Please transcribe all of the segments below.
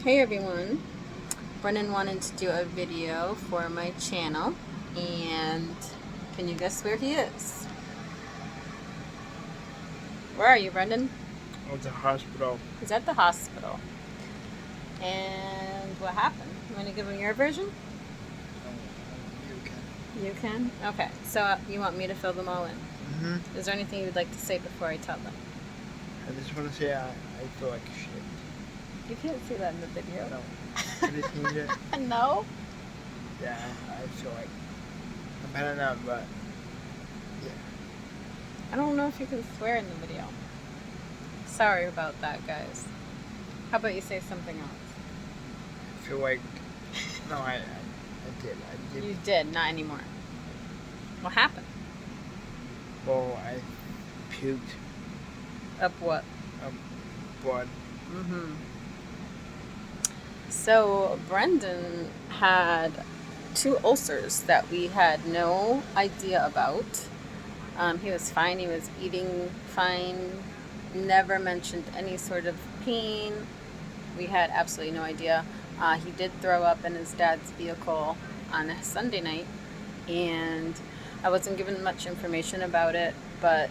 Hey everyone, Brennan wanted to do a video for my channel, and can you guess where he is? Where are you, Brendan? At the hospital. He's at the hospital. And what happened? You want to give him your version? You can. You can? Okay, so you want me to fill them all in. Mm-hmm. Is there anything you'd like to say before I tell them? I just want to say I feel like shit. You can't see that in the video. No. I just need it. No? Yeah, I feel like I'm better now, but yeah. I don't know if you can swear in the video. Sorry about that, guys. How about you say something else? I feel like no, I did. I did. You did, not anymore. What happened? Well, I puked Up what? blood. Mm-hmm. So Brendan had two ulcers that we had no idea about. He was fine. He was eating fine. Never mentioned any sort of pain. We had absolutely no idea. He did throw up in his dad's vehicle on a Sunday night, and I wasn't given much information about it, but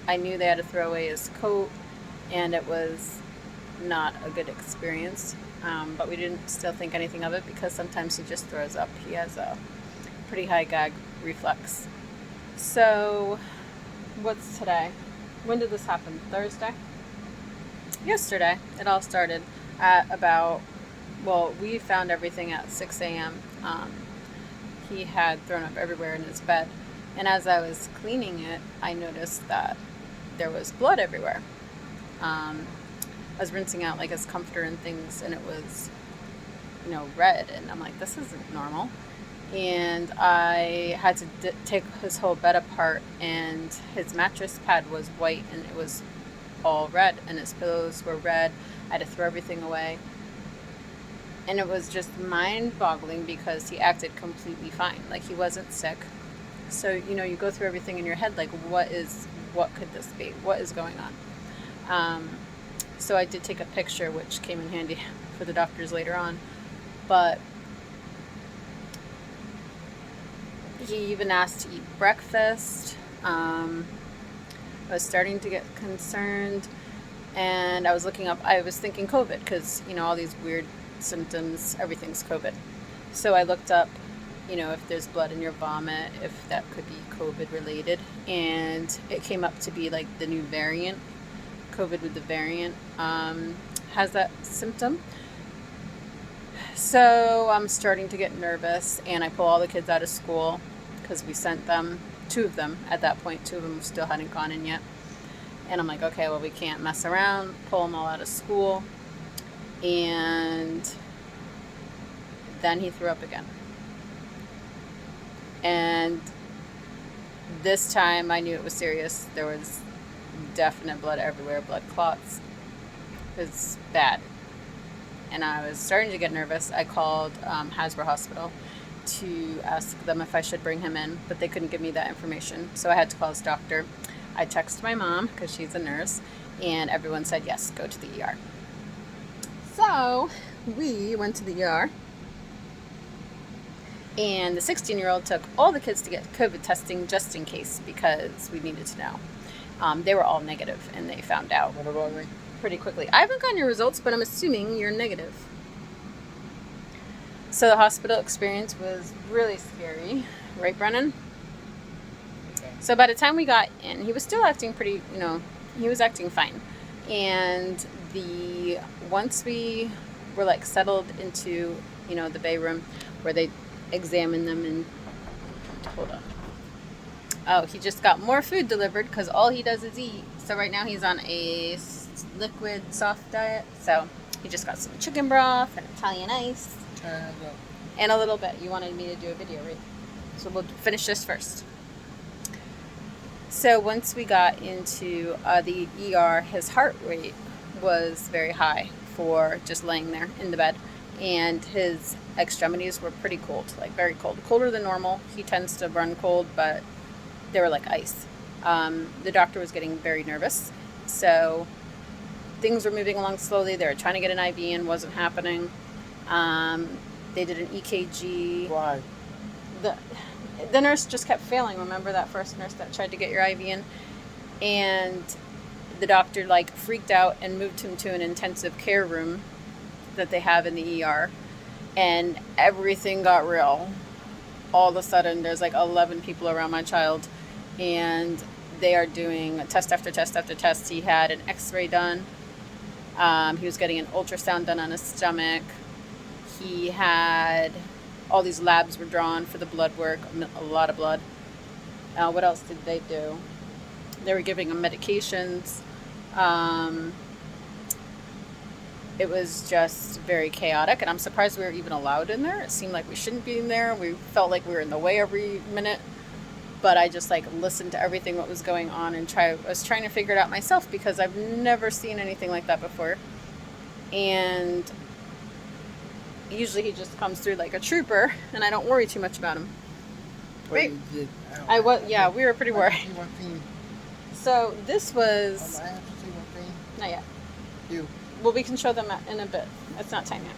I knew they had to throw away his coat, and it was not a good experience. But we didn't still think anything of it because sometimes he just throws up. He has a pretty high gag reflex. So, what's today? When did this happen? Thursday? Yesterday. It all started at about, well, we found everything at 6 a.m. He had thrown up everywhere in his bed. And as I was cleaning it, I noticed that there was blood everywhere. I was rinsing out like his comforter and things, and it was, red. And I'm like, this isn't normal. And I had to take his whole bed apart, and his mattress pad was white, and it was all red, and his pillows were red. I had to throw everything away. And it was just mind-boggling because he acted completely fine. Like, he wasn't sick. So, you go through everything in your head, like, what could this be? What is going on? So I did take a picture, which came in handy for the doctors later on. But he even asked to eat breakfast. I was starting to get concerned, and I was looking up. I was thinking COVID because, all these weird symptoms, everything's COVID. So I looked up, if there's blood in your vomit, if that could be COVID related. And it came up to be like the new variant. COVID with the variant has that symptom. So I'm starting to get nervous, and I pull all the kids out of school because we sent them, two of them at that point, two of them still hadn't gone in yet. And I'm like, okay, well, we can't mess around, pull them all out of school. And then he threw up again. And this time I knew it was serious. There was definite blood everywhere, blood clots. It's bad. And I was starting to get nervous. I called Hasbro Hospital to ask them if I should bring him in, but they couldn't give me that information. So I had to call his doctor. I texted my mom because she's a nurse, and everyone said, yes, go to the ER. So we went to the ER, and the 16-year-old took all the kids to get COVID testing just in case because we needed to know. They were all negative, and they found out What about me? pretty quickly. I haven't gotten your results, but I'm assuming you're negative. So the hospital experience was really scary, right, Brennan? Okay. So by the time we got in, he was still acting pretty, he was acting fine. And once we were like settled into, the bay room where they examine them and, hold on. Oh, he just got more food delivered because all he does is eat. So right now he's on a liquid soft diet. So he just got some chicken broth and Italian ice and a little bit. You wanted me to do a video, right? So we'll finish this first. So once we got into the ER, his heart rate was very high for just laying there in the bed. And his extremities were pretty cold, like very cold. Colder than normal. He tends to run cold, but they were like ice. The doctor was getting very nervous. So things were moving along slowly. They were trying to get an IV in, wasn't happening. They did an EKG. Why? The nurse just kept failing. Remember that first nurse that tried to get your IV in? And the doctor like freaked out and moved him to an intensive care room that they have in the ER. And everything got real. All of a sudden, there's like 11 people around my child, and they are doing test after test after test. He had an x-ray done. He was getting an ultrasound done on his stomach. He had all these labs were drawn for the blood work, a lot of blood. What else did they do? They were giving him medications. It was just very chaotic, and I'm surprised we were even allowed in there. It seemed like we shouldn't be in there. We felt like we were in the way every minute. But I just like listened to everything what was going on and was trying to figure it out myself because I've never seen anything like that before. And usually he just comes through like a trooper, and I don't worry too much about him. Wait. We were pretty worried. So this was. I have to see one thing. Not yet. You. Well, we can show them in a bit. It's not time yet.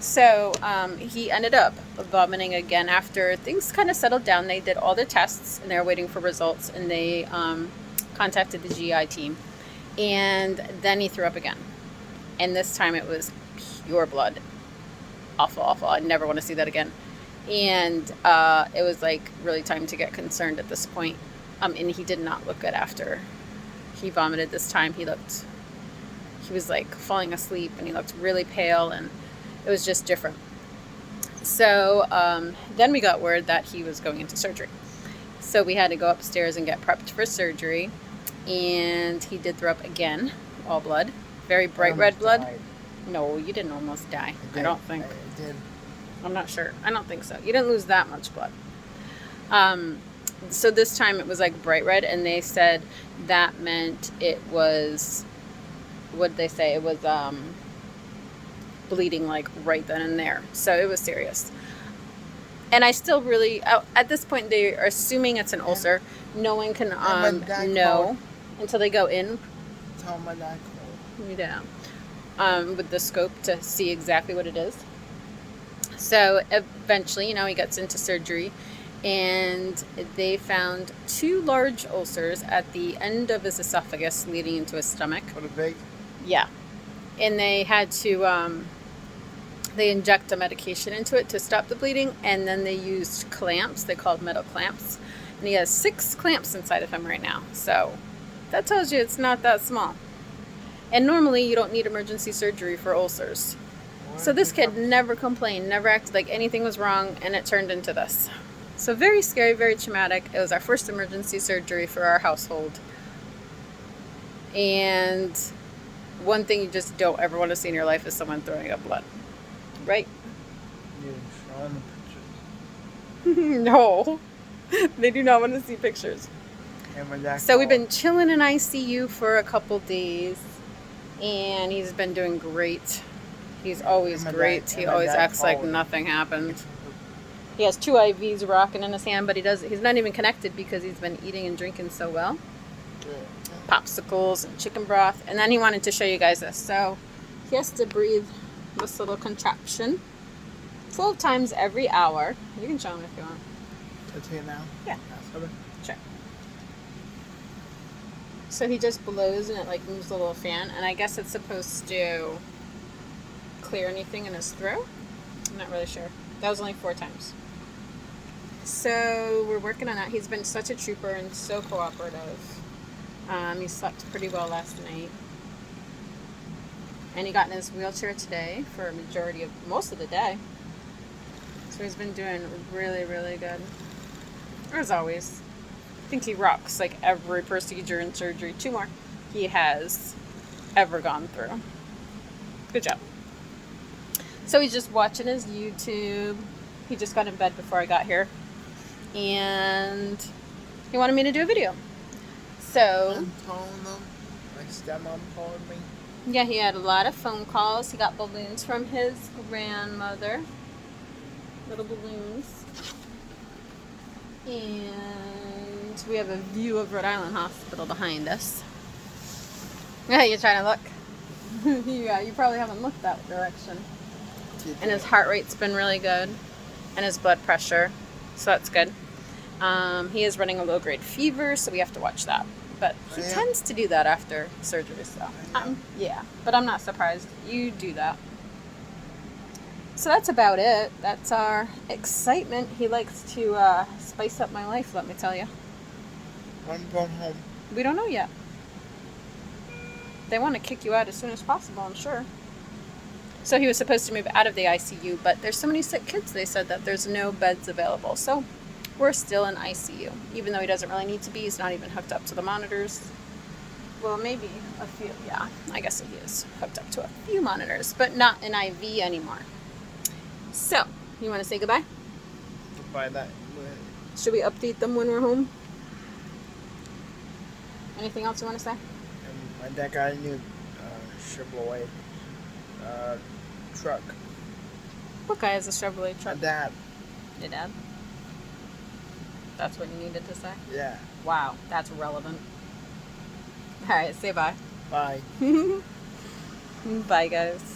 So he ended up vomiting again after things kind of settled down. They did all the tests, and they were waiting for results, and they contacted the GI team. And then he threw up again. And this time it was pure blood. Awful, awful. I never want to see that again. And it was like really time to get concerned at this point. And he did not look good after he vomited this time. He was like falling asleep, and he looked really pale, and it was just different. So then we got word that he was going into surgery. So we had to go upstairs and get prepped for surgery. And he did throw up again, all blood, very bright red blood. Died. No, you didn't almost die. I don't think. I did. I'm not sure. I don't think so. You didn't lose that much blood. So this time it was like bright red, and they said that meant it was, what did they say? It was bleeding like right then and there. So it was serious. And I still really, at this point, they are assuming it's an ulcer. No one can know until they go in. Tell my dad called. Yeah. With the scope to see exactly what it is. So eventually, he gets into surgery, and they found 2 large ulcers at the end of his esophagus leading into his stomach. What a big? Yeah. And they had to, they inject a medication into it to stop the bleeding, and then they used clamps. They called metal clamps. And he has 6 clamps inside of him right now. So that tells you it's not that small. And normally you don't need emergency surgery for ulcers. So this kid never complained, never acted like anything was wrong, and it turned into this. So very scary, very traumatic. It was our first emergency surgery for our household. And one thing you just don't ever want to see in your life is someone throwing up blood. Right? You're showing the pictures. No. They do not want to see pictures. And my dad So we've been chilling in ICU for a couple days, and he's been doing great. He's always great. He always acts like nothing happened. He has 2 IVs rocking in his hand, but he's not even connected because he's been eating and drinking so well. Popsicles and chicken broth. And then he wanted to show you guys this. So he has to breathe this little contraption 12 times every hour. You can show him if you want. It's here now? Yeah. Okay. Sure. So he just blows, and it like moves a little fan, and I guess it's supposed to clear anything in his throat. I'm not really sure. That was only 4 times. So we're working on that. He's been such a trooper and so cooperative. He slept pretty well last night. And he got in his wheelchair today for a majority of most of the day. So he's been doing really, really good. As always. I think he rocks like every procedure and surgery, 2 more, he has ever gone through. Good job. So he's just watching his YouTube. He just got in bed before I got here. And he wanted me to do a video. So I'm calling them. My stepmom called me. yeah, he had a lot of phone calls. He got balloons from his grandmother. Little balloons. And we have a view of Rhode Island Hospital behind us. Yeah, you trying to look? Yeah, you probably haven't looked that direction. Teeth And his in. heart rate's been really good, and his blood pressure, so that's good. He is running a low-grade fever, so we have to watch that. But he Oh, yeah? tends to do that after surgery, so yeah. But I'm not surprised. You do that. So that's about it. That's our excitement. He likes to spice up my life, let me tell you. When I'm going home. We don't know yet. They want to kick you out as soon as possible, I'm sure. So he was supposed to move out of the ICU, but there's so many sick kids, they said that there's no beds available. So we're still in ICU, even though he doesn't really need to be. He's not even hooked up to the monitors. Well, maybe a few, yeah. I guess he is hooked up to a few monitors, but not an IV anymore. So, you want to say goodbye? By that. Should we update them when we're home? Anything else you want to say? My dad got a new Chevrolet truck. What guy has a Chevrolet My truck? dad. Your dad? That's what you needed to say? Yeah. Wow, that's relevant. Alright, say bye. Bye. Bye, guys.